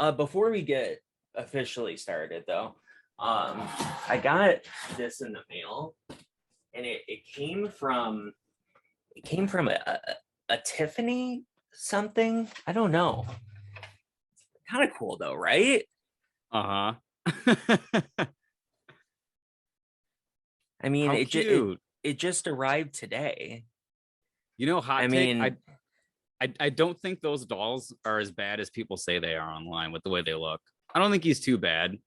Before we get officially started, though, I got this in the mail, and it came from a Tiffany something. I don't know. Kind of cool though, right? Uh-huh. I mean, How it cute. it just arrived today. You know, hot I take. mean, I don't think those dolls are as bad as people say they are online with the way they look. I don't think he's too bad.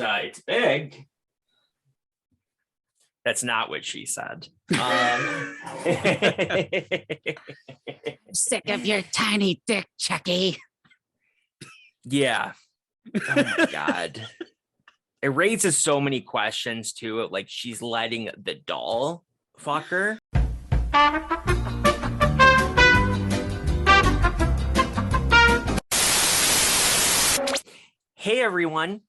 but it's big. That's not what she said. Sick of your tiny dick, Chucky. Yeah. Oh my God. It raises so many questions too. Like, she's letting the doll fuck her. Hey everyone,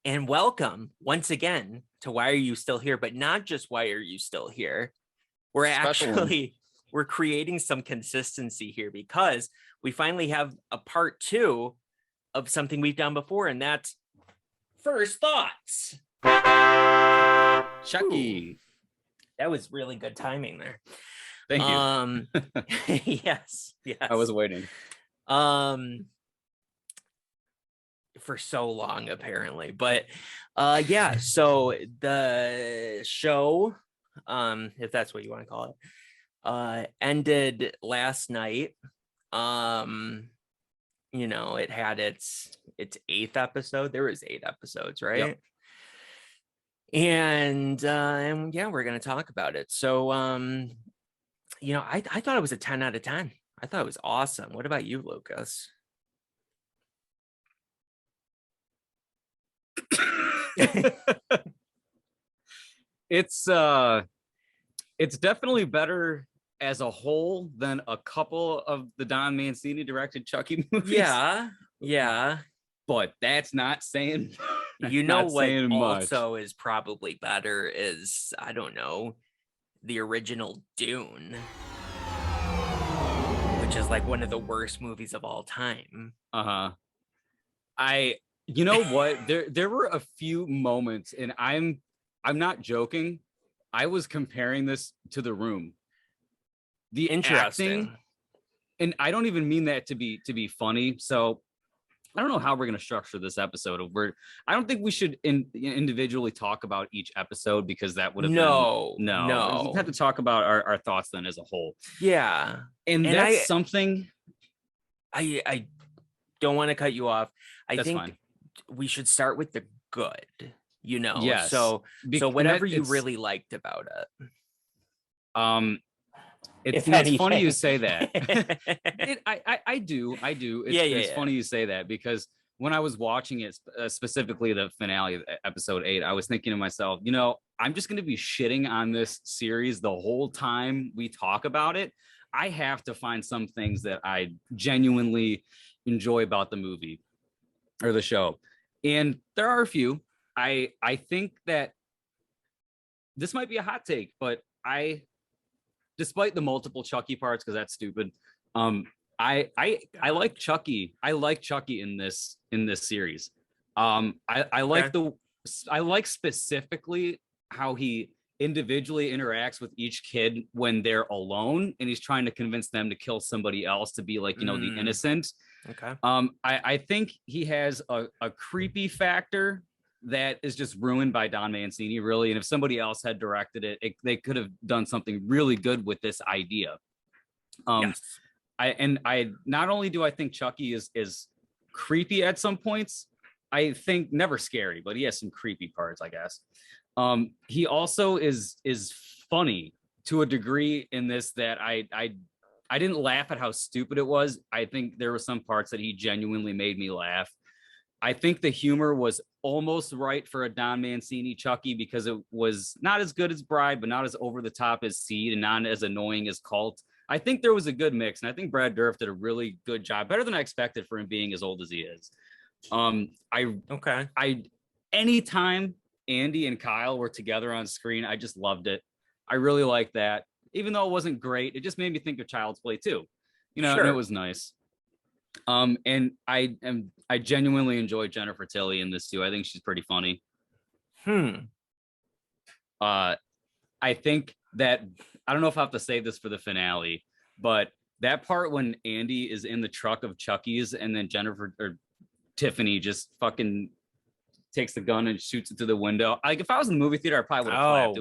and welcome once again to Why Are You Still Here? But not just Why Are You Still Here? We're creating some consistency here because we finally have a part 2 of something we've done before, and that's First Thoughts. Chucky. Ooh, that was really good timing there. Thank you. Yes. I was waiting. For so long, apparently. But yeah, so the show, if that's what you want to call it, ended last night. You know, it had its 8th episode. There was 8 episodes, right? Yep. And yeah, we're gonna talk about it. So you know, I thought it was a 10 out of 10. I thought it was awesome. What about you, Lucas? It's definitely better as a whole than a couple of the Don Mancini directed Chucky movies. Yeah. But that's not saying You know what much. Also is probably better is, I don't know, the original Dune, which is like one of the worst movies of all time. You know what? There were a few moments, and I'm not joking. I was comparing this to The Room. The acting, and I don't even mean that to be funny. So I don't know how we're going to structure this episode. I don't think we should individually talk about each episode, because that would have no. We have to talk about our thoughts then as a whole. Yeah, and that's something. I don't want to cut you off. I think fine. We should start with the good. You know, yes. So whatever you really liked about it. It's funny you say that. I do. It's funny you say that, because when I was watching it, specifically the finale of episode 8, I was thinking to myself, you know, I'm just going to be shitting on this series the whole time we talk about it. I have to find some things that I genuinely enjoy about the movie or the show. And there are a few. I think that this might be a hot take, but despite the multiple Chucky parts, because that's stupid, I like Chucky. I like Chucky in this series. I like specifically how he individually interacts with each kid when they're alone and he's trying to convince them to kill somebody else to be like, you know, the innocent. Okay. I think he has a creepy factor that is just ruined by Don Mancini, really. And if somebody else had directed it, they could have done something really good with this idea. Yes. I not only do I think Chucky is creepy at some points, I think never scary, but he has some creepy parts, I guess. He also is funny to a degree in this that I didn't laugh at how stupid it was. I think there were some parts that he genuinely made me laugh. I think the humor was almost right for a Don Mancini Chucky because it was not as good as Bride, but not as over the top as Seed and not as annoying as Cult. I think there was a good mix, and I think Brad Dourif did a really good job, better than I expected for him being as old as he is. Anytime Andy and Kyle were together on screen, I just loved it. I really liked that. Even though it wasn't great, it just made me think of Child's Play too. You know, and it was nice. And I genuinely enjoy Jennifer Tilly in this too. I think she's pretty funny. I think that I don't know if I have to save this for the finale, but that part when Andy is in the truck of Chucky's and then Jennifer or Tiffany just fucking takes the gun and shoots it through the window. Like if I was in the movie theater, I probably would have clapped.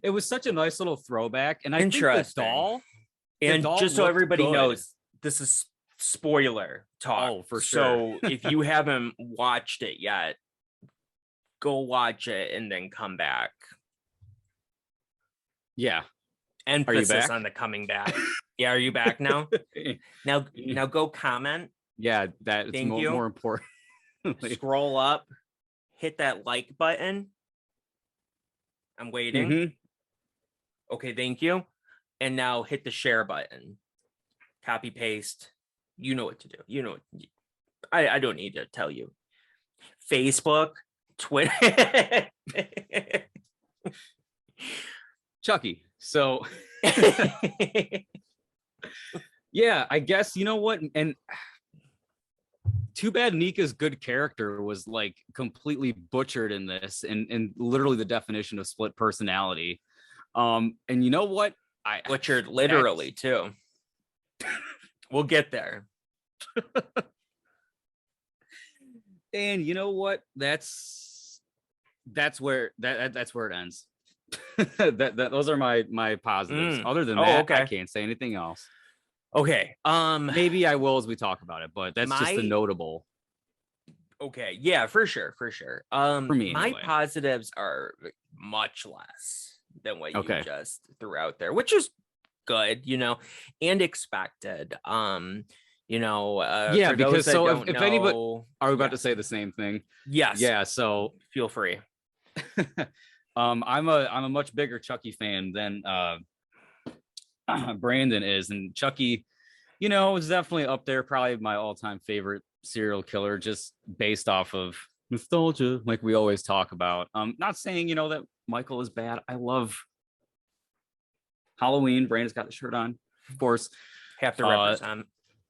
It was such a nice little throwback. And I think the doll, just so everybody knows, this is spoiler talk. Oh, for sure. So if you haven't watched it yet, go watch it and then come back. Yeah. Emphasis on the coming back. Yeah, are you back now? Now go comment. Yeah, that's more important. Scroll up, hit that like button. I'm waiting. Okay, thank you. And now hit the share button. Copy paste. You know what to do. You know, I don't need to tell you. Facebook, Twitter. Chucky. So yeah, I guess you know what, and too bad Nica's good character was like completely butchered in this and literally the definition of split personality. And you know what? I butchered literally too. We'll get there. And you know what? That's where it ends. Those are my positives. Other than that, I can't say anything else. Okay. Maybe I will as we talk about it, but that's just the notable. Okay. Yeah, for sure. For me, my anyway. positives are much less than what you just threw out there, which is good, you know, and expected. Yeah, because so if anybody are we about to say the same thing? Yes. Yeah. So feel free. I'm a much bigger Chucky fan than Brandon is, and Chucky, you know, is definitely up there, probably my all-time favorite serial killer, just based off of nostalgia, like we always talk about. Not saying, you know, that Michael is bad. I love Halloween. Brandon's got the shirt on, of course. Have to represent.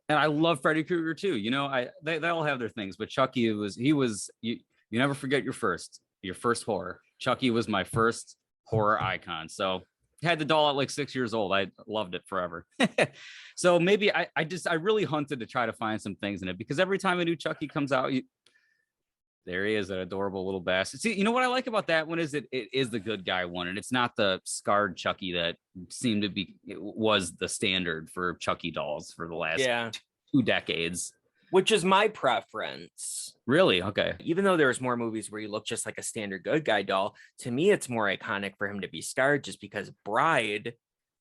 And I love Freddy Krueger too. You know, they all have their things, but Chucky you never forget your first horror. Chucky was my first horror icon. So I had the doll at like 6 years old. I loved it forever. So maybe I really hunted to try to find some things in it, because every time a new Chucky comes out, there he is, an adorable little bastard. See, you know what I like about that one is it is the good guy one, and it's not the scarred Chucky that seemed to be, it was the standard for Chucky dolls for the last 2 decades. Which is my preference. Really? Okay. Even though there's more movies where you look just like a standard good guy doll, to me, it's more iconic for him to be scarred, just because Bride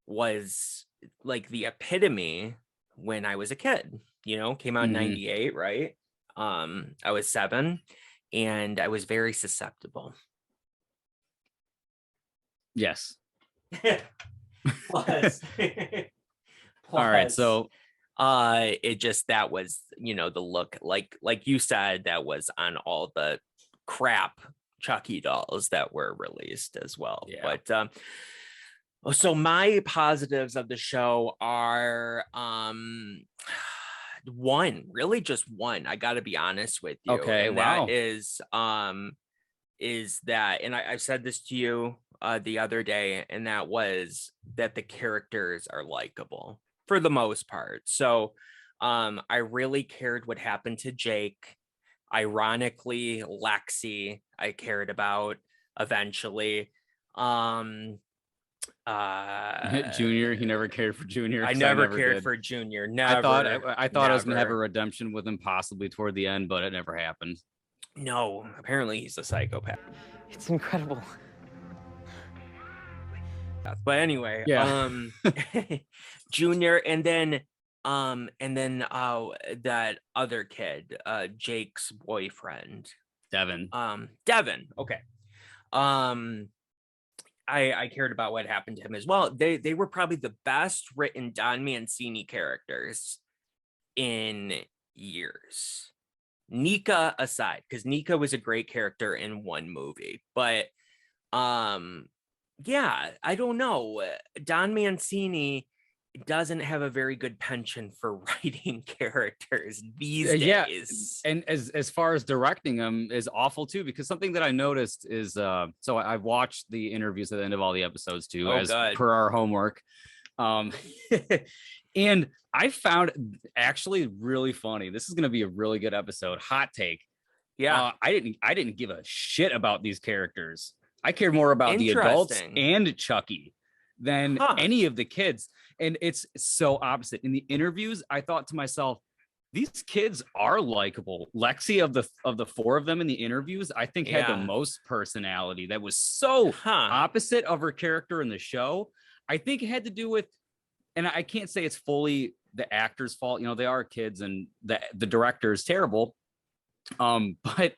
was like the epitome when I was a kid, you know, came out in 98, right? I was 7 and I was very susceptible. Yes. Plus, all right. So it just, that was, you know, the look, like you said, that was on all the crap Chucky dolls that were released as well. Yeah. But so my positives of the show are just one. I got to be honest with you. Okay. And wow. That is that, and I've said this to you the other day, and that was that the characters are likable for the most part. So I really cared what happened to Jake. Ironically, Lexi I cared about eventually. Junior, he never cared for Junior. I never cared for Junior. Never. I thought I was gonna have a redemption with him possibly toward the end, but it never happened. No, apparently he's a psychopath. It's incredible. But anyway, Yeah. Junior, and then that other kid, Jake's boyfriend, Devin. Devin. Okay. I cared about what happened to him as well. They were probably the best written Don Mancini characters in years. Nica aside, because Nica was a great character in one movie, but yeah, I don't know. Don Mancini doesn't have a very good penchant for writing characters these days. And as far as directing them is awful too, because something that I noticed is so I've watched the interviews at the end of all the episodes too, per our homework. And I found actually really funny. This is going to be a really good episode. Hot take. Yeah. I didn't give a shit about these characters. I cared more about the adults and Chucky than any of the kids. And it's so opposite. In the interviews, I thought to myself, these kids are likable. Lexi of the four of them in the interviews, I think had the most personality. That was so opposite of her character in the show. I think it had to do with, and I can't say it's fully the actor's fault. You know, they are kids and the director is terrible. But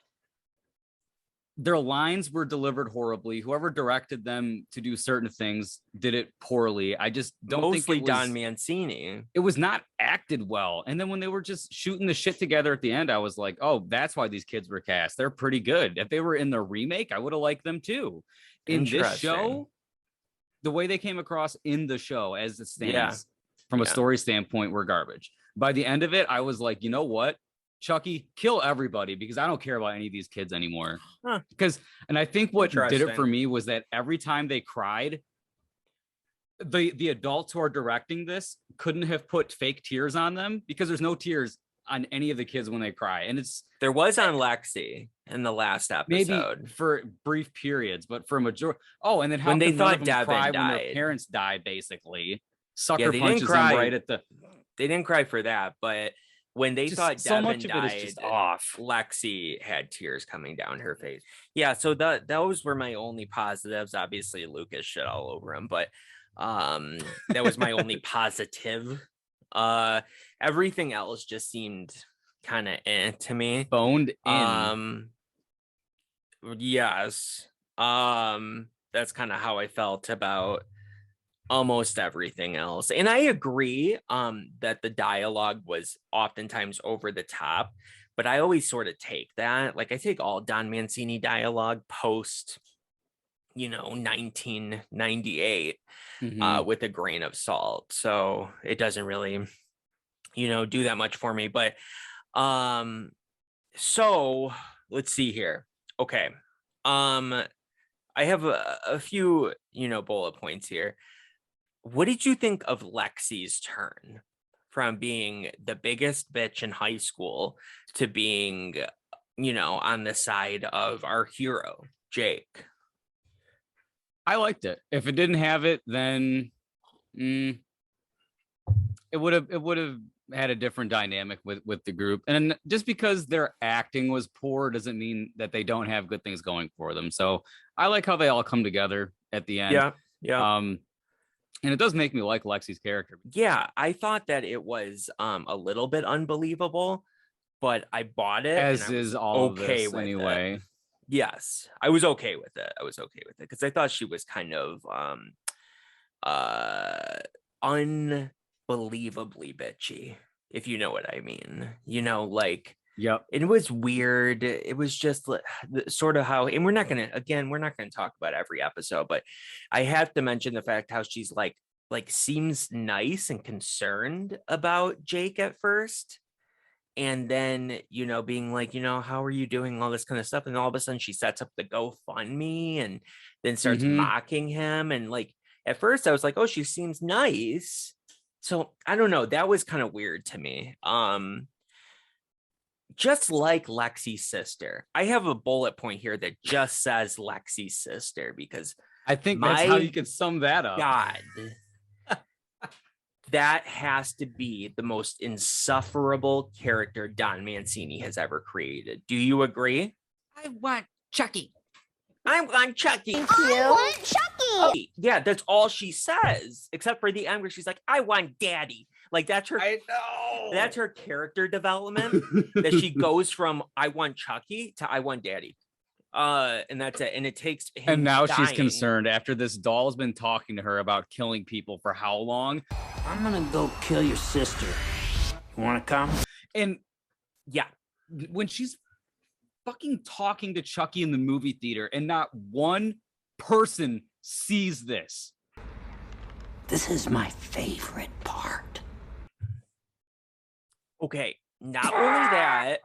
their lines were delivered horribly. Whoever directed them to do certain things did it poorly. I just don't think it was Don Mancini. It was not acted well. And then when they were just shooting the shit together at the end, I was like, oh, that's why these kids were cast. They're pretty good. If they were in the remake, I would have liked them too. In this show, the way they came across in the show as it stands from a story standpoint were garbage. By the end of it, I was like, you know what? Chucky, kill everybody because I don't care about any of these kids anymore. And I think what did it for me was that every time they cried, the adults who are directing this couldn't have put fake tears on them because there's no tears on any of the kids when they cry. And there was on Lexi in the last episode, maybe for brief periods, but for a majority. Oh, and then how when they thought Devin died when their parents died, basically sucker they punches didn't cry them right at the. They didn't cry for that, but when they thought so Devin much of died, it is just off. Lexi had tears coming down her face. Yeah, so those were my only positives. Obviously, Lucas shit all over him, but that was my only positive. Everything else just seemed kind of to me. Boned in. Yes. That's kind of how I felt about almost everything else. And I agree that the dialogue was oftentimes over the top, but I always sort of take that. Like I take all Don Mancini dialogue post, 1998 with a grain of salt. So it doesn't really, do that much for me. But so let's see here. Okay. I have a few, bullet points here. What did you think of Lexi's turn from being the biggest bitch in high school to being, on the side of our hero, Jake? I liked it. If it didn't have it, then it would have had a different dynamic with the group. And just because their acting was poor doesn't mean that they don't have good things going for them. So I like how they all come together at the end. Yeah. And it does make me like Lexi's character. Yeah, I thought that it was a little bit unbelievable, but I bought it. As is all okay with anyway. Yes, I was okay with it. Because I thought she was kind of unbelievably bitchy, if you know what I mean. Yep. It was weird. It was just sort of how, and we're not going to talk about every episode, but I have to mention the fact how she's like seems nice and concerned about Jake at first. And then, being like, how are you doing all this kind of stuff? And all of a sudden she sets up the GoFundMe and then starts mocking him. And at first I was like, oh, she seems nice. So I don't know. That was kind of weird to me. Just like Lexi's sister. I have a bullet point here that just says Lexi's sister because I think that's how you could sum that up. God, that has to be the most insufferable character Don Mancini has ever created. Do you agree? I want Chucky. I want Chucky. Thank you. I want Chucky. Yeah, that's all she says, except for the end where she's like, I want daddy. Like that's her. I know. That's her character development. That she goes from I want Chucky to I want daddy. And that's it. And it takes him And now dying. she's concerned after this doll's been talking to her about killing people for how long? I'm gonna go kill your sister. You wanna come? And yeah, when she's fucking talking to Chucky in the movie theater and not one person sees this. This is my favorite part. Okay, not only that,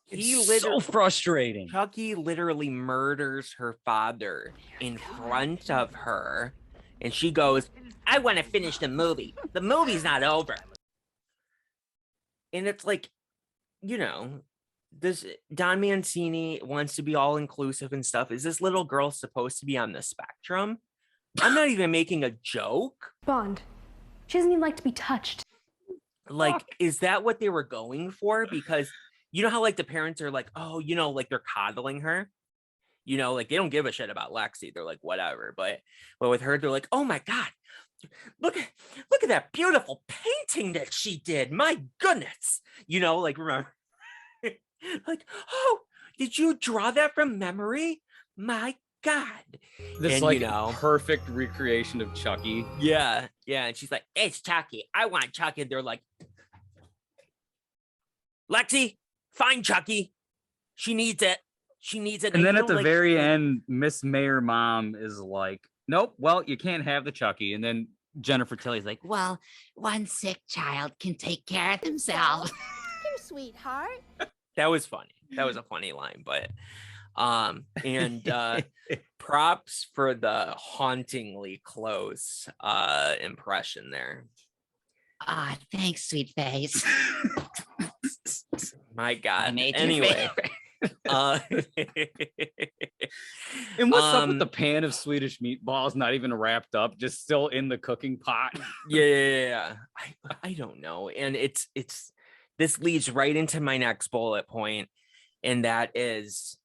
It's so frustrating. Chucky literally murders her father in front of her, and she goes, I want to finish the movie. The movie's not over. And it's like, you know, this Don Mancini wants to be all inclusive and stuff. Is this little girl supposed to be on the spectrum? I'm not even making a joke. Bond. She doesn't even like to be touched. Like, is that what they were going for? Because you know how like the parents are like, oh, you know, like they're coddling her. You know, like they don't give a shit about Lexi. They're like, whatever. But with her, they're like, oh my God, look at that beautiful painting that she did. My goodness. You know, like remember, like, oh, did you draw that from memory? My God. This and, like you know, perfect recreation of Chucky. Yeah. Yeah. And she's like, it's Chucky. I want Chucky. And they're like, Lexi, find Chucky. She needs it. She needs it. And then at the very end, Miss Mayor Mom is like, nope, well, you can't have the Chucky. And then Jennifer Tilly's like, Well, one sick child can take care of themselves. Here, sweetheart. that was funny. That was a funny line, but and props for the hauntingly close impression there. Ah, thanks, sweet face. My God. Made your Anyway. and what's up with the pan of Swedish meatballs not even wrapped up, just still in the cooking pot? Yeah. I don't know. And it's this leads right into my next bullet point, and that is,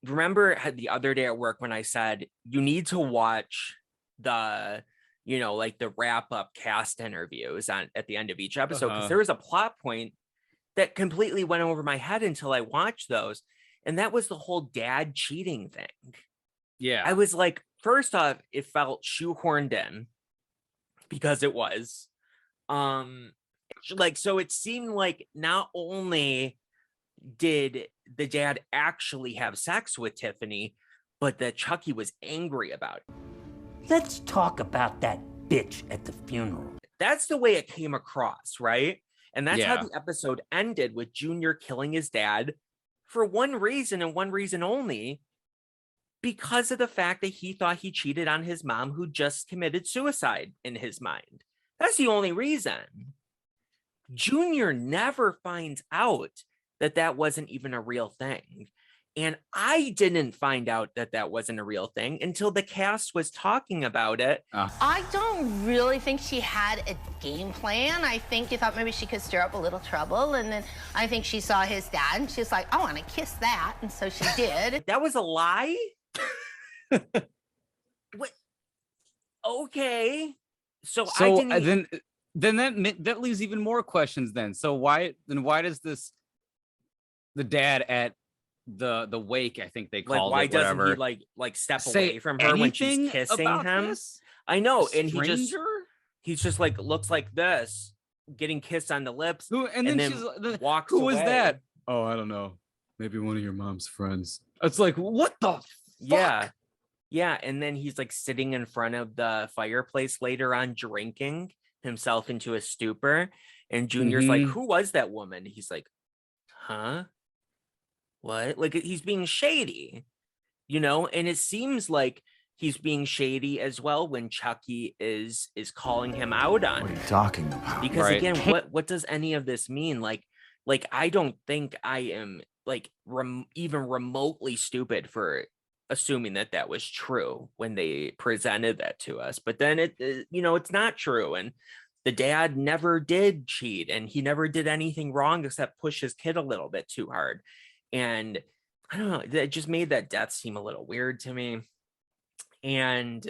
remember the other day at work when I said you need to watch the, you know, like the wrap up cast interviews at the end of each episode, because there was a plot point that completely went over my head until I watched those. And that was the whole dad cheating thing. Yeah. I was like, first off, it felt shoehorned in because it was. Like, so it seemed like not only did the dad actually have sex with Tiffany, but that Chucky was angry about it. Let's talk about that bitch at the funeral. That's the way it came across, right? And that's Yeah. how the episode ended, with Junior killing his dad for one reason and one reason only, because of the fact that he thought he cheated on his mom, who just committed suicide in his mind. That's the only reason. Junior never finds out that that wasn't even a real thing. And I didn't find out that that wasn't a real thing until the cast was talking about it. I don't really think she had a game plan. I think you thought maybe she could stir up a little trouble. And then I think she saw his dad and she's like, I want to kiss that. And so she did. That was a lie? What? Okay. So I didn't... then that leaves even more questions then. So why does the dad at the wake, I think they called why it, whatever, doesn't he like step away from her when she's kissing him? This? I know, and Stranger? he's just like looks like this, getting kissed on the lips, And then she's walks who was away. that? Oh, I don't know. Maybe one of your mom's friends. It's like, what the fuck? Yeah, and then he's like sitting in front of the fireplace later on, drinking himself into a stupor, and Junior's like, who was that woman? He's like, huh? What? Like, he's being shady, you know? And it seems like he's being shady as well when Chucky is calling him out on What are you talking about? because again, what does any of this mean? Like I don't think I am like even remotely stupid for assuming that that was true when they presented that to us, but then it's not true. And the dad never did cheat, and he never did anything wrong except push his kid a little bit too hard. And I don't know, it just made that death seem a little weird to me. And,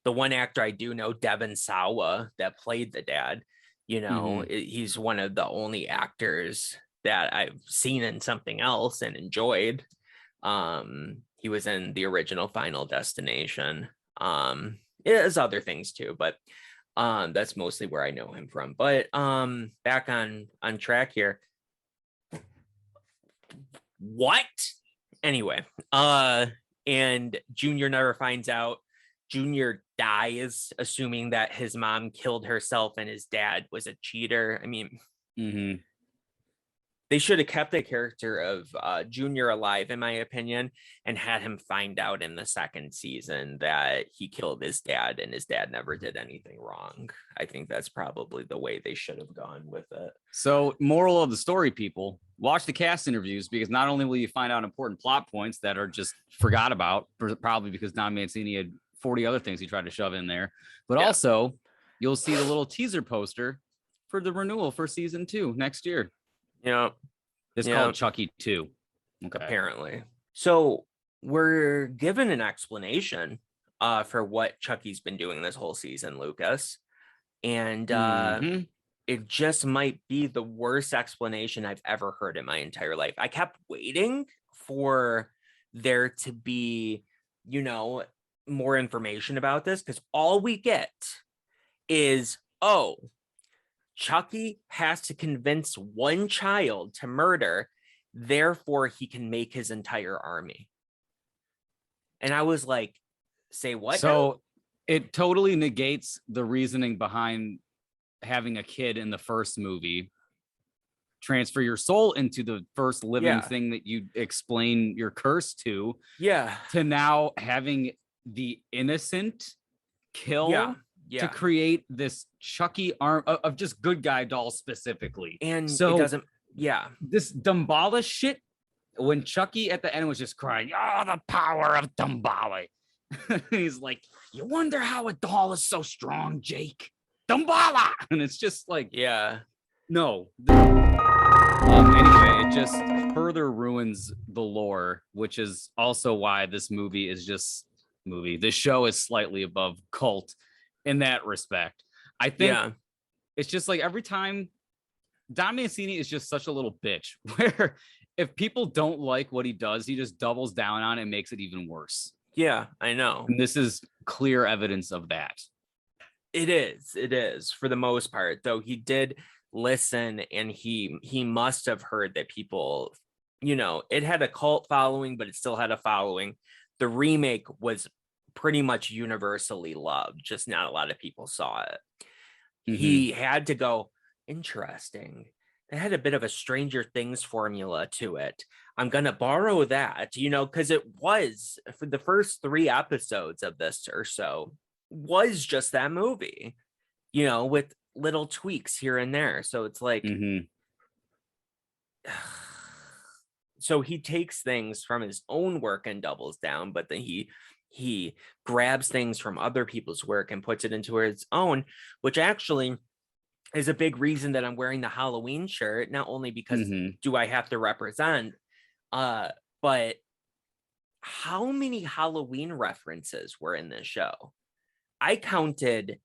the one actor I do know, Devon Sawa, that played the dad, he's one of the only actors that I've seen in something else and enjoyed. He was in the original Final Destination. It has other things too, but that's mostly where I know him from. But back on track here. What? Anyway, and Junior never finds out. Junior dies, assuming that his mom killed herself and his dad was a cheater. I mean, they should have kept the character of Junior alive, in my opinion, and had him find out in the second season that he killed his dad and his dad never did anything wrong. I think that's probably the way they should have gone with it. So, moral of the story, people, watch the cast interviews, because not only will you find out important plot points that are just forgot about, probably because Don Mancini had 40 other things he tried to shove in there, but also you'll see the little teaser poster for the renewal for season 2 next year. Yeah. It's called Chucky 2. Okay. Apparently. So we're given an explanation for what Chucky's been doing this whole season, Lucas. And it just might be the worst explanation I've ever heard in my entire life. I kept waiting for there to be, more information about this, because all we get is, Chucky has to convince one child to murder, therefore he can make his entire army. And I was like, say what? So it totally negates the reasoning behind having a kid in the first movie. Transfer your soul into the first living thing that you explain your curse to. Yeah. To now having the innocent kill to create this Chucky arm of just good guy dolls specifically. And so it doesn't, this Dumbala shit, when Chucky at the end was just crying, the power of Dumbala. He's like, you wonder how a doll is so strong, Jake. Dumbala. And it's just like, no. Anyway, it just further ruins the lore, which is also why this movie is just this show is slightly above cult in that respect. I think it's just like every time Don Mancini is just such a little bitch, where if people don't like what he does, he just doubles down on it and makes it even worse. Yeah, I know. And this is clear evidence of that. It is for the most part, though. He did listen, and he must have heard that people, it had a cult following, but it still had a following. The remake was pretty much universally loved, just not a lot of people saw it. He had to go, interesting. It had a bit of a Stranger Things formula to it. I'm going to borrow that, because it was, for the first 3 episodes of this or so, was just that movie, with little tweaks here and there. So it's like, so he takes things from his own work and doubles down, but then he grabs things from other people's work and puts it into his own, which actually is a big reason that I'm wearing the Halloween shirt, not only because do I have to represent, but how many Halloween references were in this show? I counted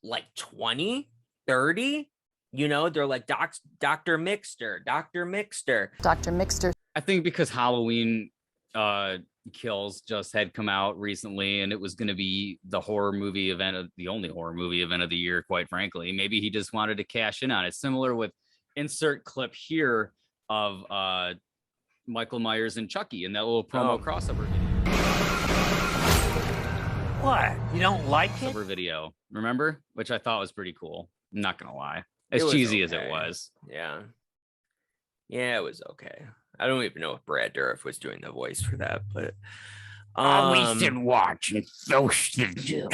like 20, 30, they're like Dr. Mixter. I think because Halloween Kills just had come out recently, and it was going to be the horror movie event, the only horror movie event of the year, quite frankly. Maybe he just wanted to cash in on it. Similar with insert clip here of Michael Myers and Chucky in that little promo crossover video. What? You don't like it? Video, remember? Which I thought was pretty cool. I'm not gonna lie, as cheesy as it was. Yeah, it was okay. I don't even know if Brad Dourif was doing the voice for that, but always did watch and so should you.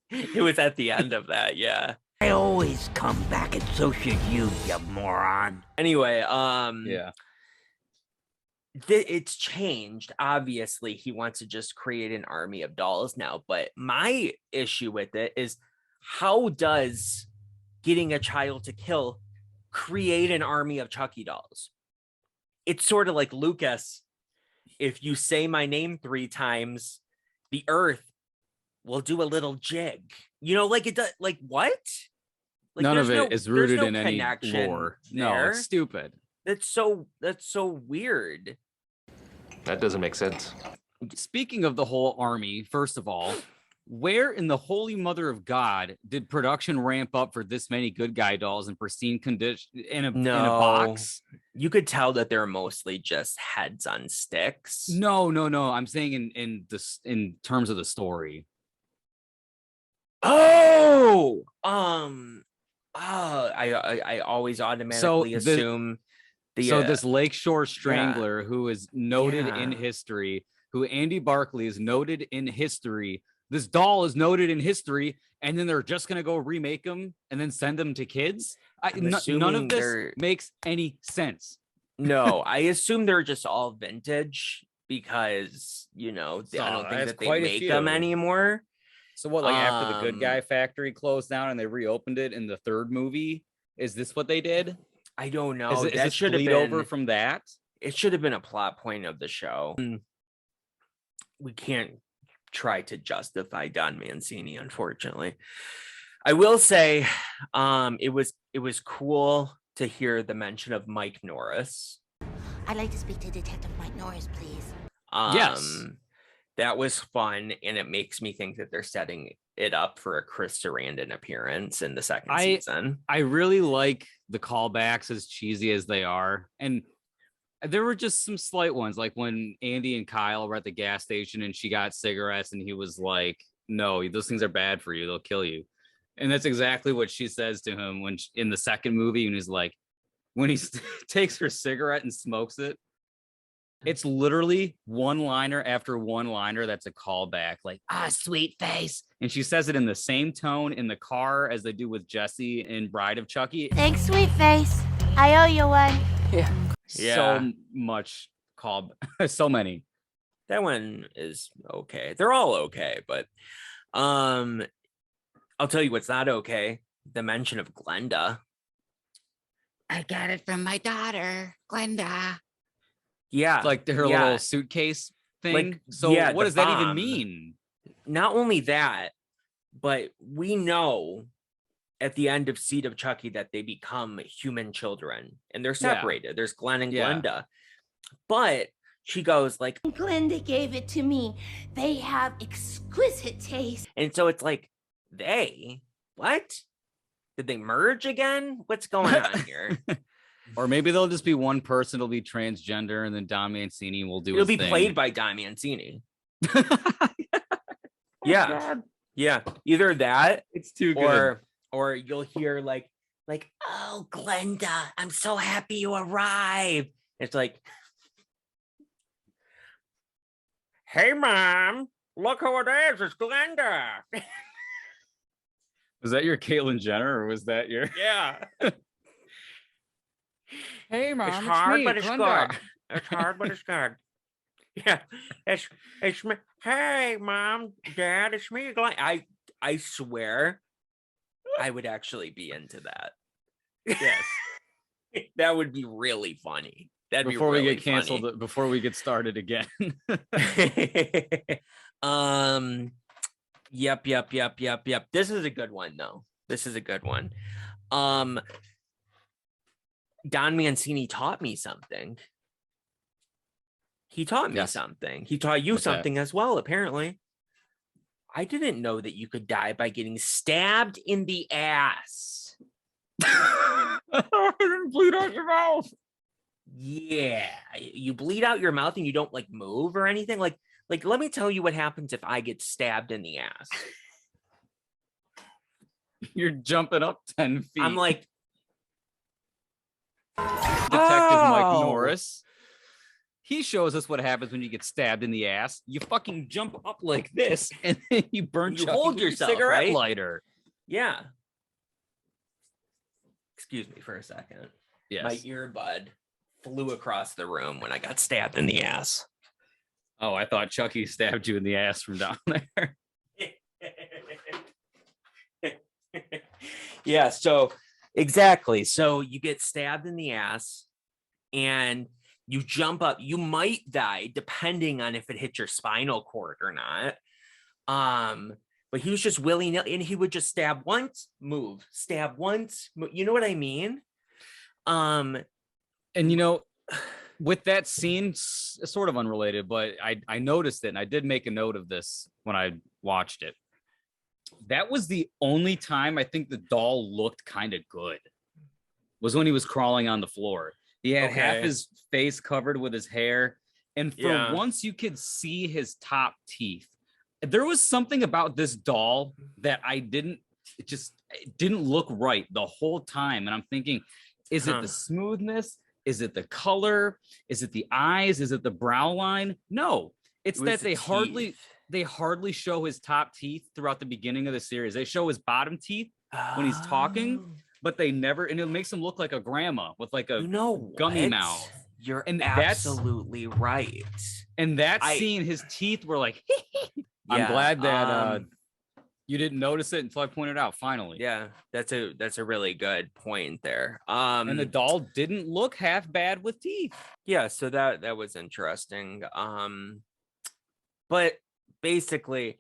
It was at the end of that. Yeah, I always come back, and so should you moron. Anyway, it's changed. Obviously, he wants to just create an army of dolls now. But my issue with it is, how does getting a child to kill create an army of Chucky dolls? it's sort of like Lucas. If you say my name 3 times, the earth will do a little jig. You know, like it does. Like what? Like none of it is rooted in any connection lore. there. No, it's stupid. That's so weird. That doesn't make sense. Speaking of the whole army, first of all, where in the holy mother of God did production ramp up for this many good guy dolls in pristine condition in a box? You could tell that they're mostly just heads on sticks. No. I'm saying in terms of the story. Oh, I always automatically assume this Lakeshore Strangler who is noted in history, who Andy Barkley is noted in history. This doll is noted in history, and then they're just gonna go remake them and then send them to kids. None of this makes any sense. No, I assume they're just all vintage because I don't think that they make them anymore. So what, like after the Good Guy factory closed down and they reopened it in the 3rd movie? Is this what they did? I don't know. That should have been over from that. It should have been a plot point of the show. We can't try to justify Don Mancini, unfortunately. I will say, it was cool to hear the mention of Mike Norris. I'd like to speak to Detective Mike Norris, please. Yes. That was fun, and it makes me think that they're setting it up for a Chris Sarandon appearance in the 2nd season. I really like the callbacks, as cheesy as they are. And there were just some slight ones, like when Andy and Kyle were at the gas station and she got cigarettes and he was like, no, those things are bad for you. They'll kill you. And that's exactly what she says to him in the 2nd movie. And he's like, when he takes her cigarette and smokes it, it's literally one-liner after one-liner. That's a callback, like, sweet face. And she says it in the same tone in the car as they do with Jesse in Bride of Chucky. Thanks, sweet face. I owe you one. Yeah. So much so many. That one is okay. They're all okay, but I'll tell you what's not okay. The mention of Glenda. I got it from my daughter, Glenda. Yeah. Like her little suitcase thing. Like, so what does that even mean? Not only that, but we know at the end of Seed of Chucky that they become human children and they're separated. There's Glenn and Glenda. But she goes like, Glenda gave it to me. They have exquisite taste. And so it's like, what? Did they merge again? What's going on here? Or maybe they'll just be one person. It'll be transgender, and then Don Mancini will do. It'll be played by Don Mancini. Yeah. Either that, it's too good, or you'll hear like, oh, Glenda, I'm so happy you arrived. It's like, hey, Mom, look who it is. It's Glenda. Was that your Caitlyn Jenner, or was that your? Yeah. Hey, Mom, it's hard, but it's good. It's hard, but it's good. Yeah, it's me. Hey, Mom, Dad, it's me, Glenn. I swear, I would actually be into that. Yes, that would be really funny. That'd before be really we get canceled. Funny. Before we get started again. Yep. This is a good one, though. This is a good one. Don Mancini taught me something. He taught me something. He taught you something as well, apparently. I didn't know that you could die by getting stabbed in the ass. didn't bleed out your mouth. Yeah, you bleed out your mouth and you don't like move or anything. Like let me tell you what happens if I get stabbed in the ass. You're jumping up 10 feet. I'm like, Detective Mike Norris. He shows us what happens when you get stabbed in the ass. You fucking jump up like this, and then you burn. You hold yourself, cigarette right? lighter. Yeah. Excuse me for a second. Yes. My earbud flew across the room when I got stabbed in the ass. Oh, I thought Chucky stabbed you in the ass from down there. Yeah, so exactly. So you get stabbed in the ass and You jump up, you might die depending on if it hits your spinal cord or not. But he was just willy-nilly, and he would just stab once, move, stab once, you know what I mean? And you know, with that scene, sort of unrelated, but I noticed it, and I did make a note of this when I watched it. That was the only time I think the doll looked kind of good, was when he was crawling on the floor. He had half his face covered with his hair, and for once you could see his top teeth. There was something about this doll that it didn't look right the whole time. And I'm thinking, is it the smoothness? Is it the color? Is it the eyes? Is it the brow line? No, it's that they hardly show his top teeth throughout the beginning of the series. They show his bottom teeth when he's talking, but they never, and it makes him look like a grandma with like a gummy mouth. You're absolutely right. And that scene, his teeth were like, I'm glad that you didn't notice it until I pointed it out finally. Yeah, that's a really good point there. And the doll didn't look half bad with teeth. Yeah, so that was interesting. But basically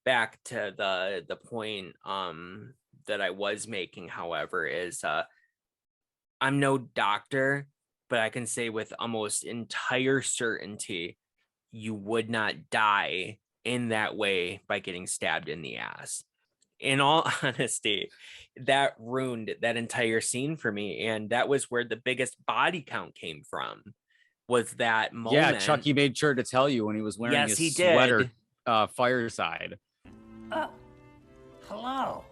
back to the point that I was making, however, is I'm no doctor, but I can say with almost entire certainty you would not die in that way by getting stabbed in the ass. In all honesty, that ruined that entire scene for me, and that was where the biggest body count came from, was that moment. Yeah, Chucky made sure to tell you when he was wearing his sweater fireside. Oh, hello.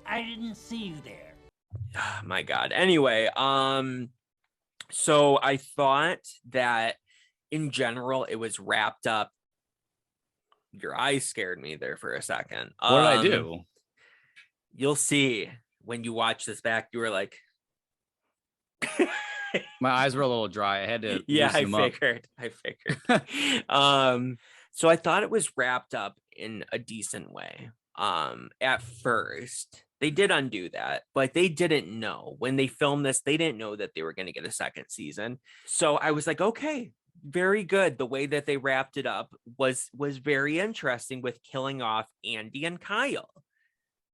I didn't see you there. Oh, my God. Anyway, so I thought that in general it was wrapped up. Your eyes scared me there for a second. What did I do? You'll see when you watch this back. You were like, my eyes were a little dry. I had to. I figured. So I thought it was wrapped up in a decent way. At first, they did undo that, but they didn't know when they filmed this. They didn't know that they were going to get a second season. So I was like, okay. Very good. The way that they wrapped it up was very interesting, with killing off Andy and Kyle,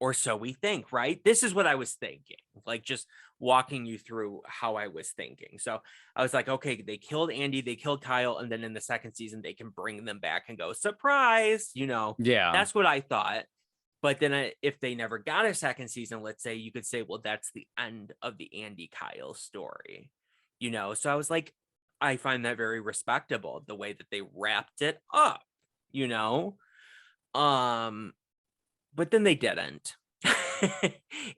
or so we think, right? This is what I was thinking, like just walking you through how I was thinking. So I was like, okay, they killed Andy, they killed Kyle, and then in the second season they can bring them back and go, surprise, Yeah, that's what I thought. But then if they never got a second season, let's say, you could say, well, that's the end of the Andy Kyle story, so I was like, I find that very respectable, the way that they wrapped it up, but then they didn't.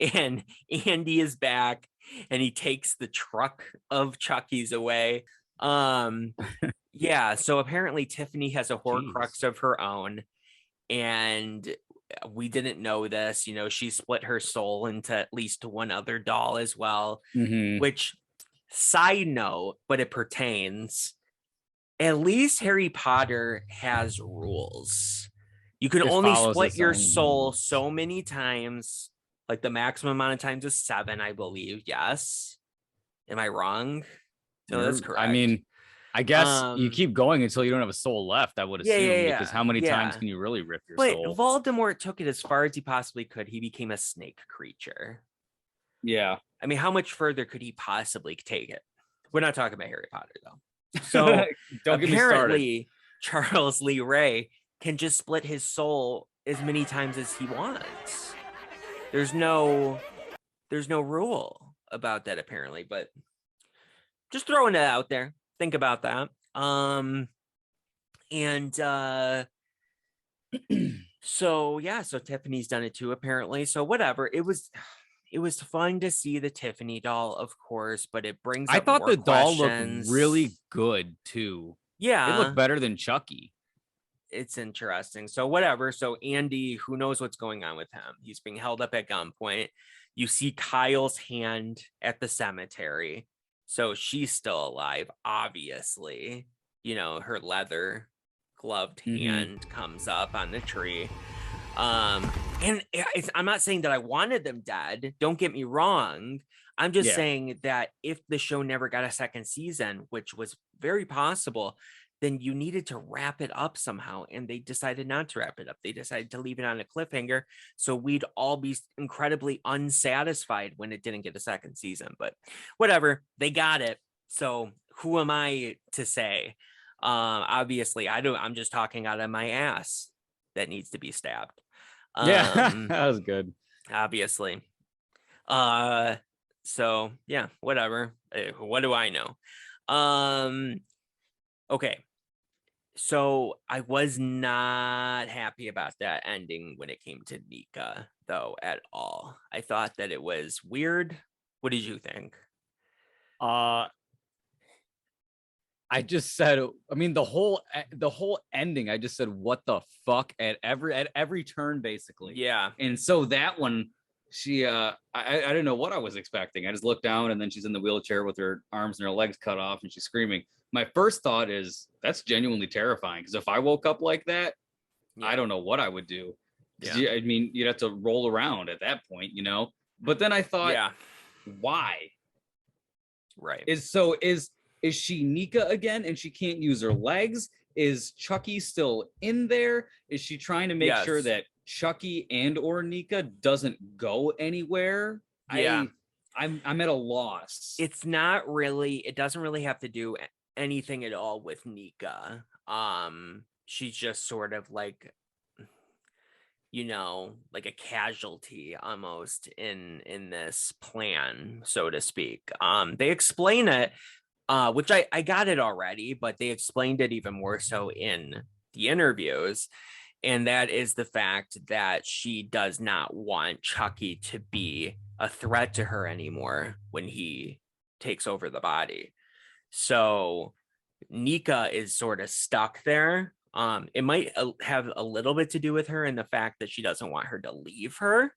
And Andy is back, and he takes the truck of Chucky's away. Yeah, so apparently Tiffany has a Horcrux of her own, and we didn't know this. She split her soul into at least one other doll as well, which, side note, but it pertains, at least Harry Potter has rules. You can only split your soul so many times. Like the maximum amount of times is 7, I believe. Yes. Am I wrong? No, that's correct. I mean, I guess you keep going until you don't have a soul left, I would assume, because how many times can you really rip your soul? But Voldemort took it as far as he possibly could. He became a snake creature. Yeah. I mean, how much further could he possibly take it? We're not talking about Harry Potter, though. So apparently, Charles Lee Ray can just split his soul as many times as he wants. There's no rule about that, apparently, but just throwing it out there. Think about that. So Tiffany's done it too, apparently. So whatever. It was fun to see the Tiffany doll, of course, but it brings up I thought more the doll questions. looked really good too. Yeah. It looked better than Chucky. It's interesting. So whatever. So Andy, who knows what's going on with him? He's being held up at gunpoint. You see Kyle's hand at the cemetery. So she's still alive, obviously. Her leather gloved hand comes up on the tree. And I'm not saying that I wanted them dead. Don't get me wrong. I'm just Yeah. saying that if the show never got a second season, which was very possible, then you needed to wrap it up somehow. And they decided not to wrap it up. They decided to leave it on a cliffhanger. So we'd all be incredibly unsatisfied when it didn't get a second season. But whatever, they got it. So who am I to say? Obviously, I'm just talking out of my ass that needs to be stabbed. Yeah, that was good. Obviously. So yeah, whatever. What do I know? Okay. So I was not happy about that ending when it came to Nica, though, at all. I thought that it was weird. What did you think? I just said, I mean, the whole ending, I just said, what the fuck at every turn, basically. Yeah. And so that one, she I didn't know what I was expecting. I just looked down and then she's in the wheelchair with her arms and her legs cut off and she's screaming. My first thought is that's genuinely terrifying, because if I woke up like that, I don't know what I would do. Yeah. I mean, you'd have to roll around at that point, you know. But then I thought, why? Right. Is she Nica again and she can't use her legs? Is Chucky still in there? Is she trying to make sure that Chucky and or Nica doesn't go anywhere? Yeah. I'm at a loss. It doesn't really have to do anything at all with Nica. She's just sort of like, you know, like a casualty almost in this plan, so to speak. They explain it, which I got it already, but they explained it even more so in the interviews. And that is the fact that she does not want Chucky to be a threat to her anymore when he takes over the body. So Nica is sort of stuck there. It might have a little bit to do with her and the fact that she doesn't want her to leave her.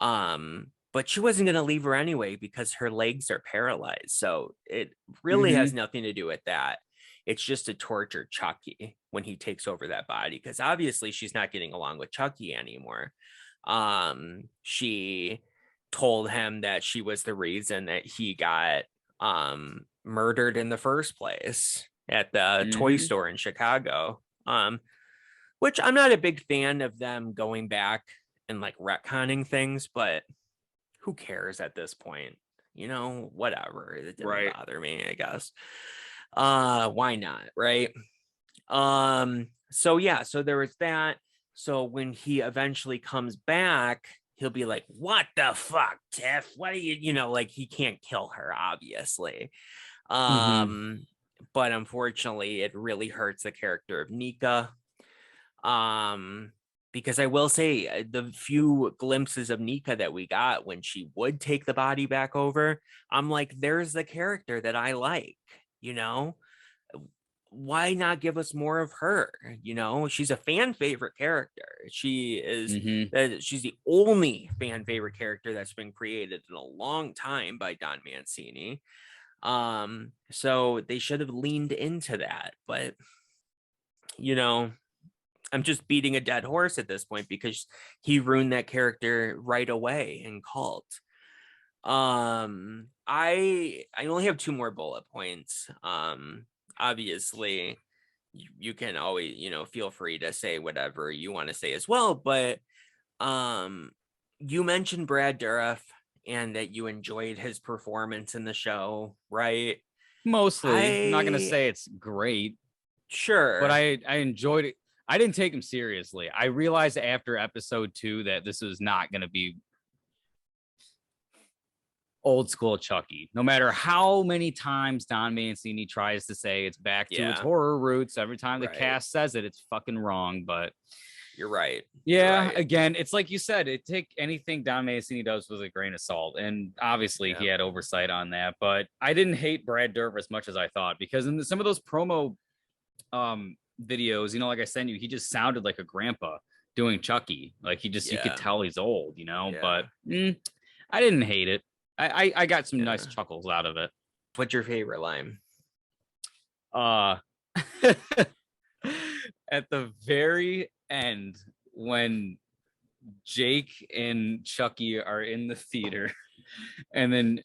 But she wasn't going to leave her anyway because her legs are paralyzed. So it really has nothing to do with that. It's just to torture Chucky when he takes over that body, because obviously she's not getting along with Chucky anymore. She told him that she was the reason that he got murdered in the first place at the toy store in Chicago. Which I'm not a big fan of them going back and like retconning things, but who cares at this point? You know, whatever. It didn't bother me, I guess. Why not, right? So yeah, so there was that. So when he eventually comes back, he'll be like, what the fuck, Tiff? What are you know, like he can't kill her, obviously. But unfortunately, it really hurts the character of Nica. Because I will say the few glimpses of Nica that we got when she would take the body back over, I'm like, there's the character that I like, you know? Why not give us more of her? You know, she's a fan favorite character. She is, she's the only fan favorite character that's been created in a long time by Don Mancini. So they should have leaned into that, but you know, I'm just beating a dead horse at this point because he ruined that character right away in Cult. I only have 2 more bullet points. Obviously you can always, you know, feel free to say whatever you want to say as well, but you mentioned Brad Dourif and that you enjoyed his performance in the show, right? Mostly. I'm not gonna say it's great. Sure. But I enjoyed it. I didn't take him seriously. I realized after episode 2 that this was not going to be old school Chucky. No matter how many times Don Mancini tries to say it's back to its horror roots, every time the cast says it, it's fucking wrong. But you're right. Yeah, you're right. Again, it's like you said, it take anything Don Mancini does with a grain of salt. And obviously he had oversight on that. But I didn't hate Brad Dourif as much as I thought, because in some of those promo videos, you know, like I sent you, he just sounded like a grandpa doing Chucky. Like he just, you could tell he's old, you know, but I didn't hate it. I got some nice chuckles out of it. What's your favorite line? At the very end, when Jake and Chucky are in the theater, and then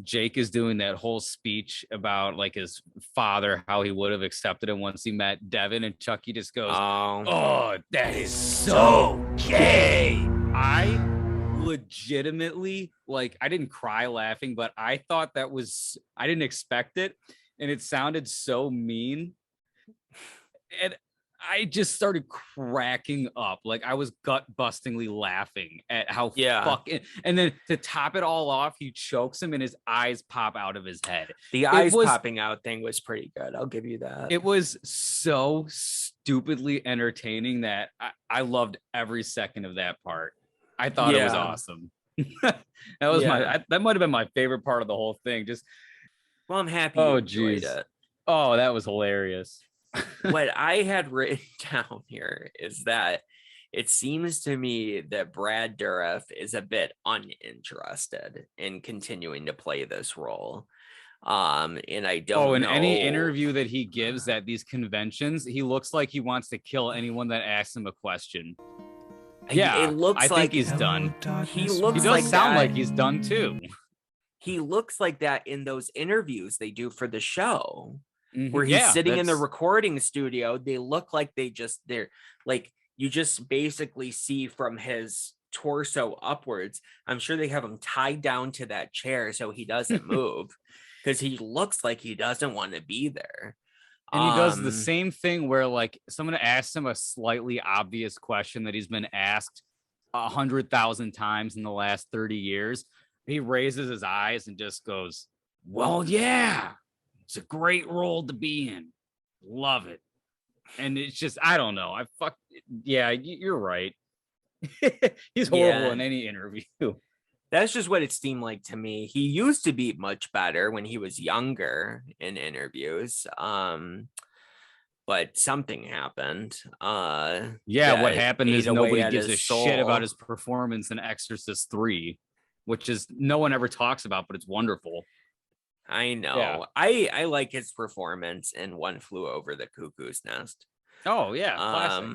Jake is doing that whole speech about like his father, how he would have accepted him once he met Devin, and Chucky just goes, "Oh, that is so gay." I legitimately, like, I didn't cry laughing, but I thought I didn't expect it, and it sounded so mean, and I just started cracking up. Like, I was gut bustingly laughing at how fucking, and then to top it all off, he chokes him and his eyes pop out of his head. The eyes popping out thing was pretty good. I'll give you that. It was so stupidly entertaining that I loved every second of that part. I thought it was awesome. That was that might have been my favorite part of the whole thing. Just, well, I'm happy you enjoyed it. Oh, that was hilarious. What I had written down here is that it seems to me that Brad Dourif is a bit uninterested in continuing to play this role. And I don't know. Any interview that he gives at these conventions, he looks like he wants to kill anyone that asks him a question. Yeah, it looks I like think he's done. He does sound like he's done too. He looks like that in those interviews they do for the show. Where he's Yeah, sitting in the recording studio. They look like they're like, you just basically see from his torso upwards. I'm sure they have him tied down to that chair so he doesn't move, because he looks like he doesn't want to be there. And he does the same thing where, like, someone asks him a slightly obvious question that he's been asked 100,000 times in the last 30 years. He raises his eyes and just goes, "Well, yeah. It's a great role to be in. Love it." And it's just, I don't know. You're right. He's horrible in any interview. That's just what it seemed like to me. He used to be much better when he was younger in interviews. But something happened. What happened is nobody gives a shit about his performance in Exorcist 3, which is no one ever talks about, but it's wonderful. I know. Yeah. I like his performance in One Flew Over the Cuckoo's Nest. Oh yeah, classic.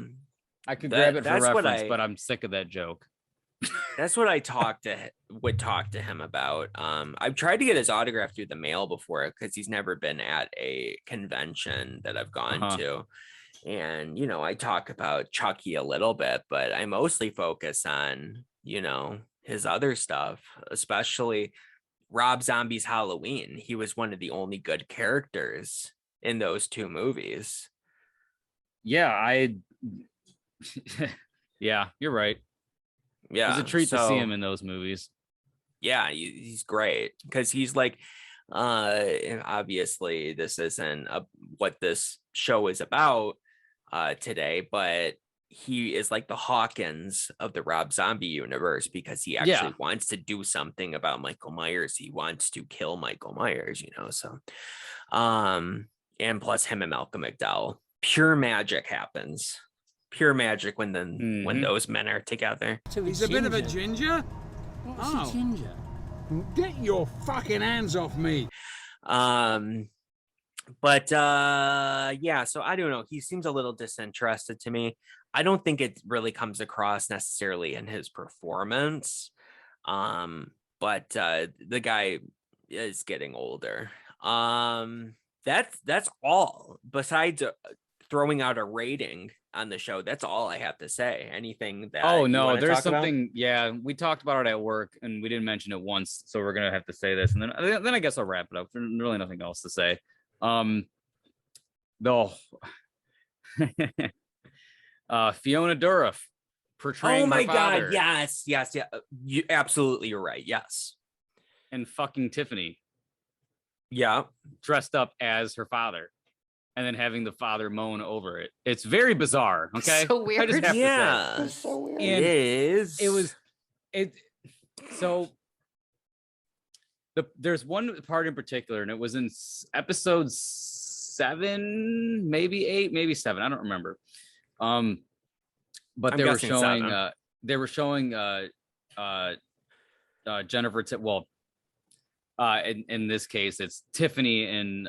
I could grab it for reference, but I'm sick of that joke. That's what I would talk to him about. I've tried to get his autograph through the mail before, because he's never been at a convention that I've gone to. And, I talk about Chucky a little bit, but I mostly focus on, his other stuff, especially Rob Zombie's Halloween. He was one of the only good characters in those two movies. Yeah, yeah, you're right. Yeah, it's a treat to see him in those movies. Yeah, he's great, because he's like, obviously this isn't what this show is about today, but he is like the Hawkins of the Rob Zombie universe, because he actually wants to do something about Michael Myers. He wants to kill Michael Myers, so and plus him and Malcolm McDowell, pure magic happens. Pure magic when those men are together. He's a bit of a ginger. What's a ginger? Get your fucking hands off me. But so I don't know. He seems a little disinterested to me. I don't think it really comes across necessarily in his performance. But the guy is getting older. That's all. Besides throwing out a rating on the show, that's all I have to say. Anything that there's something about? Yeah, we talked about it at work and we didn't mention it once, so we're gonna have to say this, and then I guess I'll wrap it up. There's really nothing else to say. Fiona Dourif portraying her father. God, yes, you absolutely, you're right. Yes. And fucking Tiffany dressed up as her father, and then having the father moan over it. It's very bizarre. Okay. So weird. I just have to say. It's so weird. So there's one part in particular, and it was in episode 7, maybe 8, maybe 7. I don't remember. But they were showing Jennifer. In this case, it's Tiffany and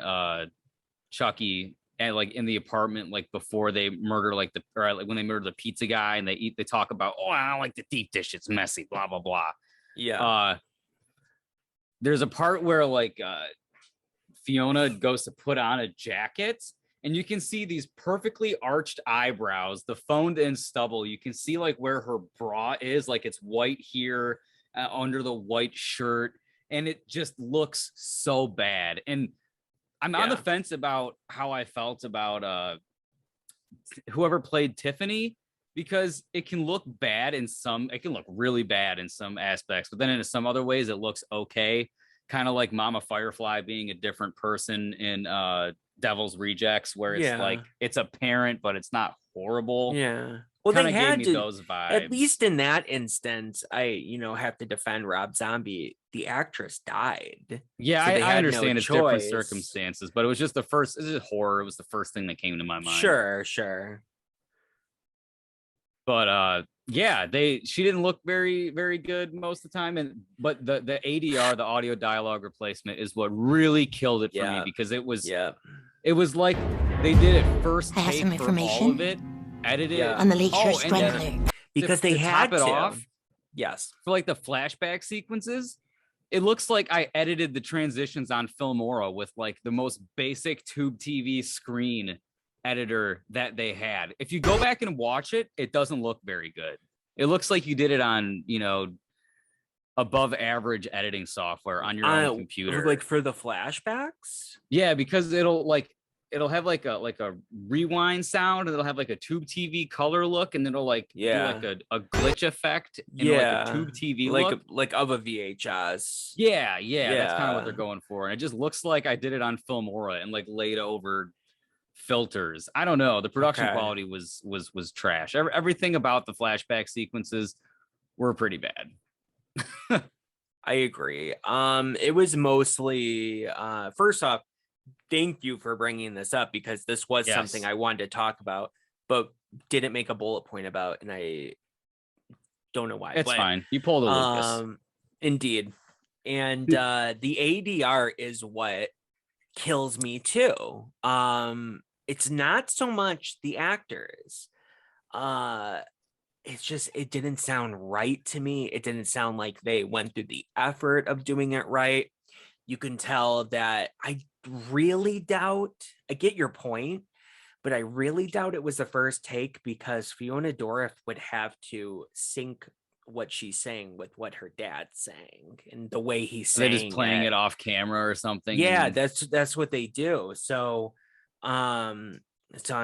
Chucky and like in the apartment, like before they murder like when they murder the pizza guy and they talk about, oh, I don't like the deep dish, it's messy, blah blah blah. Yeah. There's a part where like Fiona goes to put on a jacket and you can see these perfectly arched eyebrows, the phoned in stubble. You can see like where her bra is, like it's white here under the white shirt, and it just looks so bad. And I'm on the fence about how I felt about whoever played Tiffany, because it can look bad it can look really bad in some aspects, but then in some other ways it looks okay. Kind of like Mama Firefly being a different person in Devil's Rejects, where it's like it's apparent, but it's not horrible. Yeah. Well, Kinda they had gave me to, those vibes. at least in that instance, I have to defend Rob Zombie. The actress died. Yeah, so I understand no it's different choice. circumstances, but it was just this is horror. It was the first thing that came to my mind. Sure. But she didn't look very, very good most of the time. But the ADR, the audio dialogue replacement, is what really killed it for me, because it was like they did it first take for all of it, edited on the Lake Shore Strangler. Because they had top it to. off. Yes. For like the flashback sequences, it looks like I edited the transitions on Filmora with like the most basic tube TV screen editor that they had. If you go back and watch it, it doesn't look very good. It looks like you did it on, above average editing software on your own computer. Like for the flashbacks? Yeah, because it'll have like a rewind sound, and it'll have like a tube TV color look, and it'll like do like a glitch effect in like a tube TV look. Like of a VHS. Yeah, that's kind of what they're going for. And it just looks like I did it on Filmora and like laid over filters. I don't know. The production quality was trash. Everything about the flashback sequences were pretty bad. I agree. It was mostly first off, thank you for bringing this up, because this was something I wanted to talk about, but didn't make a bullet point about, and I don't know why. It's fine. You pulled a Lucas. Indeed. And the ADR is what kills me too. It's not so much the actors. It's just, it didn't sound right to me. It didn't sound like they went through the effort of doing it right. You can tell that I really doubt, I get your point, but I really doubt it was the first take, because Fiona Dourif would have to sync what she's saying with what her dad's saying and the way he's saying. They're just playing it off camera or something. Yeah, that's what they do. So I'm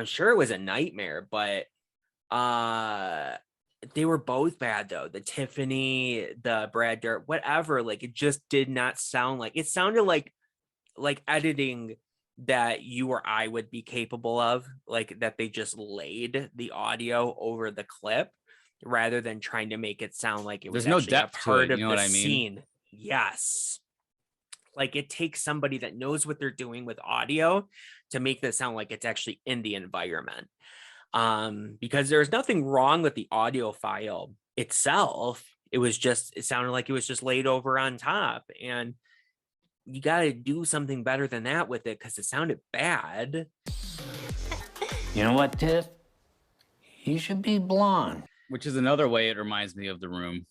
sure it was a nightmare, but they were both bad though. The Tiffany, the Brad Dirt, whatever, like it just did not sound like, it sounded like editing that you or I would be capable of, like that they just laid the audio over the clip rather than trying to make it sound like it was no depth a part to it, of you know the what I mean? scene. Yes. Like it takes somebody that knows what they're doing with audio to make this sound like it's actually in the environment. Because there's nothing wrong with the audio file itself. It sounded like it was just laid over on top, and you got to do something better than that with it, because it sounded bad. You know what, Tiff? You should be blonde. Which is another way it reminds me of The Room.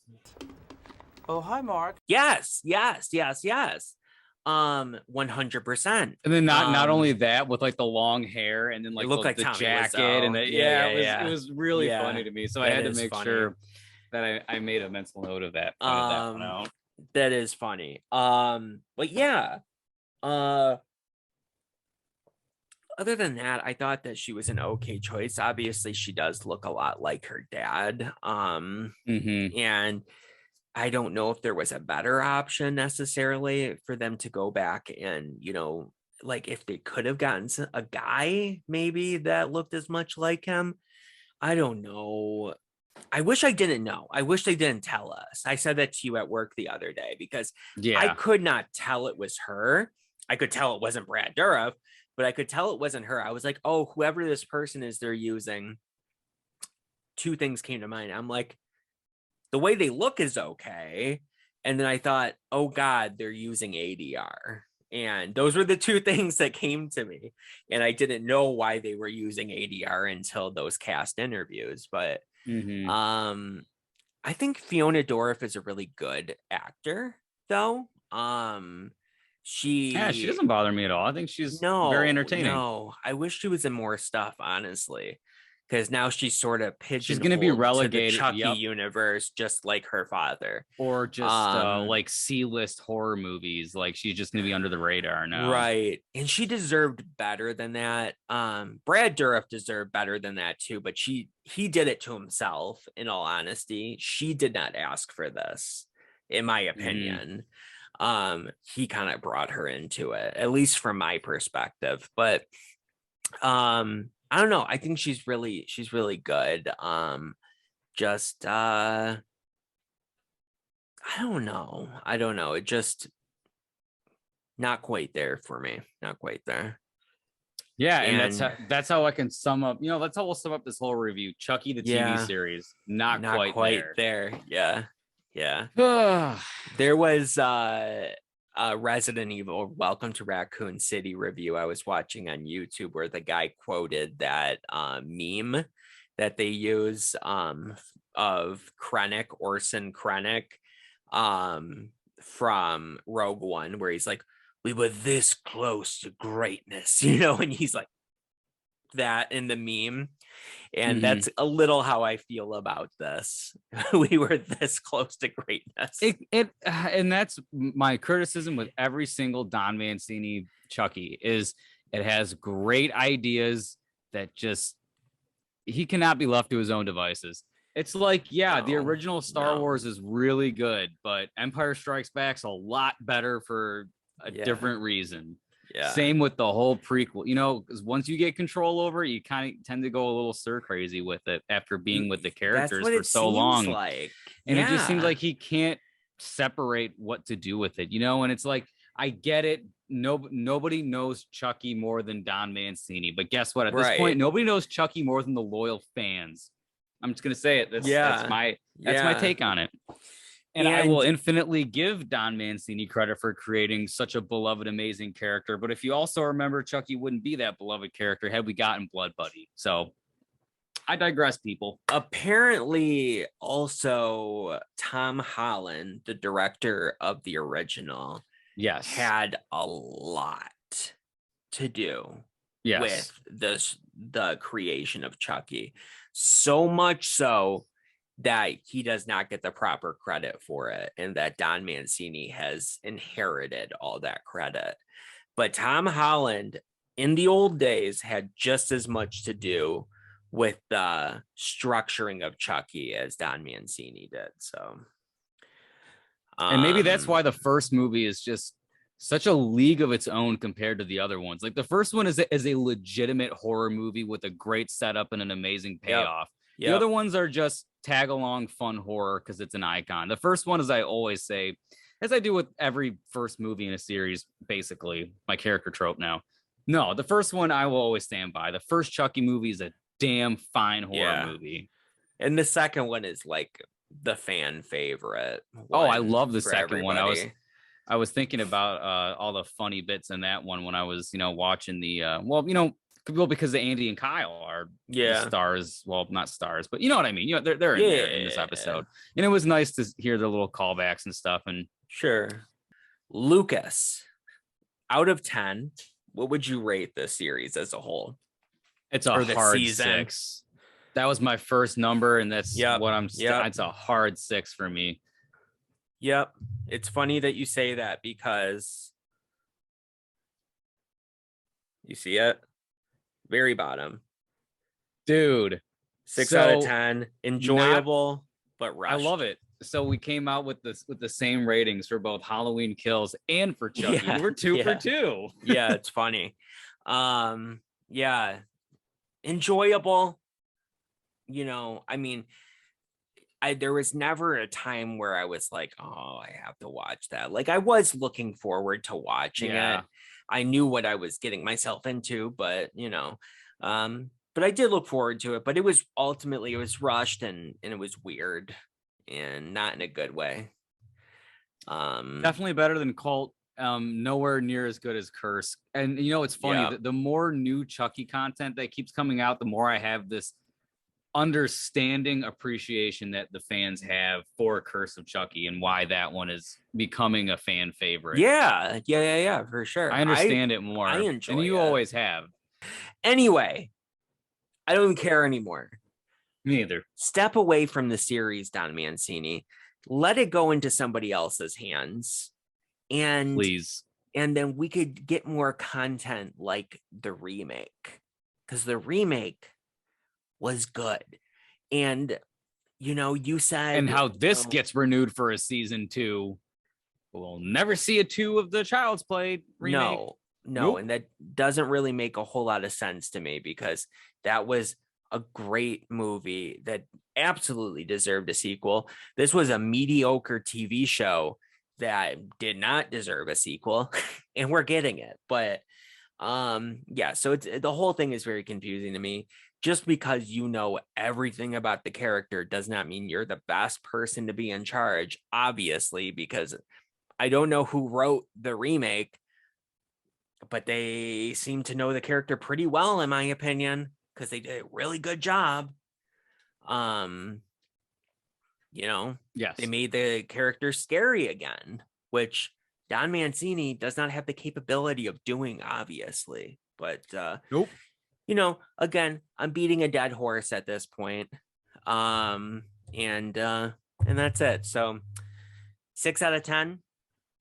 Oh, hi, Mark. Yes. 100%. And then not only that, with like the long hair and then like the jacket and it was really funny to me. So I had to make sure that I made a mental note of that. That one out. That is funny. But yeah. Other than that, I thought that she was an okay choice. Obviously, she does look a lot like her dad. And I don't know if there was a better option necessarily for them to go back and, like if they could have gotten a guy maybe that looked as much like him. I don't know. I wish I didn't know. I wish they didn't tell us. I said that to you at work the other day, because I could not tell it was her. I could tell it wasn't Brad Dourif, but I could tell it wasn't her. I was like, oh, whoever this person is they're using. Two things came to mind. I'm like, the way they look is okay. And then I thought, oh God, they're using ADR. And those were the two things that came to me. And I didn't know why they were using ADR until those cast interviews. But I think Fiona Dorff is a really good actor, though. She doesn't bother me at all. I think she's very entertaining. No, I wish she was in more stuff, honestly, because now she's sort of pigeonholed. She's going to be relegated to the Chucky universe, just like her father, or just like C-list horror movies. Like she's just going to be under the radar now, right? And she deserved better than that. Brad Dourif deserved better than that too, but he did it to himself. In all honesty, she did not ask for this, in my opinion. He kind of brought her into it, at least from my perspective. But I don't know. I think she's really good. Just I don't know. It just not quite there for me. Not quite there. Yeah, and that's how I can sum up. That's how we'll sum up this whole review. Chucky the TV series, not quite there. Yeah. There was a Resident Evil Welcome to Raccoon City review I was watching on YouTube where the guy quoted that meme that they use of Orson Krennic from Rogue One, where he's like, we were this close to greatness, and he's like that in the meme. And that's a little how I feel about this. We were this close to greatness. And that's my criticism with every single Don Mancini Chucky is it has great ideas that just he cannot be left to his own devices. It's like, the original Star Wars is really good, but Empire Strikes Back's a lot better for a different reason. Yeah. Same with the whole prequel, because once you get control over it, you kind of tend to go a little stir crazy with it after being with the characters for so long. And it just seems like he can't separate what to do with it, and it's like, I get it. Nobody knows Chucky more than Don Mancini, but guess what? At this point, nobody knows Chucky more than the loyal fans. I'm just gonna say it. That's my take on it. And I will infinitely give Don Mancini credit for creating such a beloved, amazing character. But if you also remember, Chucky wouldn't be that beloved character had we gotten Blood Buddy. So I digress, people. Apparently, also, Tom Holland, the director of the original, had a lot to do with the creation of Chucky. So much so that he does not get the proper credit for it, and that Don Mancini has inherited all that credit. But Tom Holland in the old days had just as much to do with the structuring of Chucky as Don Mancini did. So and maybe that's why the first movie is just such a league of its own compared to the other ones. Like the first one is a legitimate horror movie with a great setup and an amazing payoff. The other ones are just tag along fun horror because it's an icon. The first one, as I always say, as I do with every first movie in a series, basically my character trope now. No, the first one I will always stand by. The first Chucky movie is a damn fine horror movie. And the second one is like the fan favorite. I love the second one. I was thinking about all the funny bits in that one when I was, watching the because Andy and Kyle are the stars. Well, not stars, but you know what I mean. They're in this episode, and it was nice to hear the little callbacks and stuff. And Lucas, out of 10, what would you rate this series as a whole? It's a hard 6. That was my first number, and that's what I'm. It's a hard 6 for me. Yep, it's funny that you say that because you see it. Very bottom, dude. 6 out of 10. Enjoyable, but rushed. I love it. So we came out with the same ratings for both Halloween Kills and for Chucky. We're 2 for 2. Yeah, it's funny. Enjoyable. I mean, there was never a time where I was like, oh, I have to watch that. Like I was looking forward to watching it. I knew what I was getting myself into, but but I did look forward to it. But it was rushed and it was weird and not in a good way. Definitely better than Cult nowhere near as good as Curse. And you know, it's funny, the more new Chucky content that keeps coming out, the more I have this understanding appreciation that the fans have for Curse of Chucky and why that one is becoming a fan favorite. Yeah, for sure. I understand it more. I enjoy and you always have. Anyway, I don't care anymore. Me either. Step away from the series, Don Mancini. Let it go into somebody else's hands. And please. And then we could get more content like the remake. Because the remake was good. And you know, you said, and how this gets renewed for a season 2. We'll never see a 2 of the Child's Play remake. No, Nope. And that doesn't really make a whole lot of sense to me, because that was a great movie that absolutely deserved a sequel. This was a mediocre TV show that did not deserve a sequel, and we're getting it. But yeah, so it's, the whole thing is very confusing to me. Just because you know everything about the character does not mean you're the best person to be in charge, obviously, because I don't know who wrote the remake, but they seem to know the character pretty well, in my opinion, because they did a really good job. You know, yes, they made the character scary again, which Don Mancini does not have the capability of doing, obviously. But nope. You know, again, I'm beating a dead horse at this point. And that's it. So 6 out of 10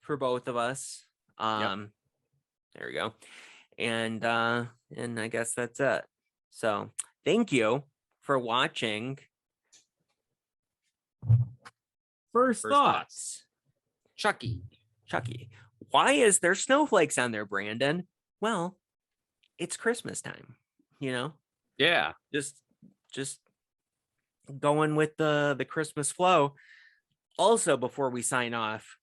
for both of us. There we go. And I guess that's it. So thank you for watching First Thoughts. Chucky. Why is there snowflakes on there, Brandon? Well, it's Christmas time, you know? Yeah. Just going with the Christmas flow. Also, before we sign off,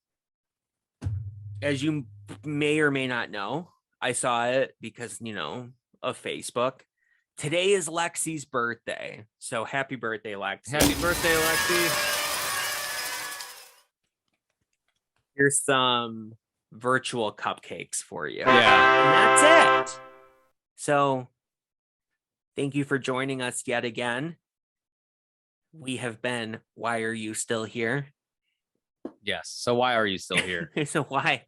as you may or may not know, I saw it because, you know, of Facebook. Today is Lexi's birthday. So happy birthday, Lexi. Happy birthday, Lexi. Here's some virtual cupcakes for you. Yeah. And that's it. So thank you for joining us yet again. We have been Why Are You Still Here? Yes. So why are you still here? So why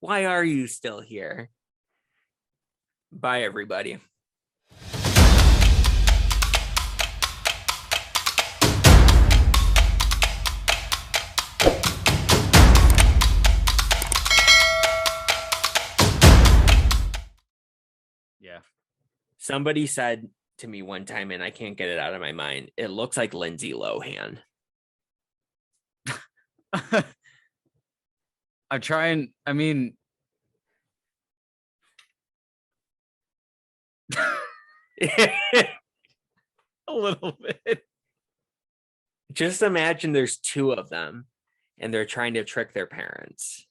are you still here? Bye, everybody. Yeah. Somebody said to me one time, and I can't get it out of my mind, it looks like Lindsay Lohan. I'm trying. I mean, a little bit. Just imagine there's 2 of them and they're trying to trick their parents.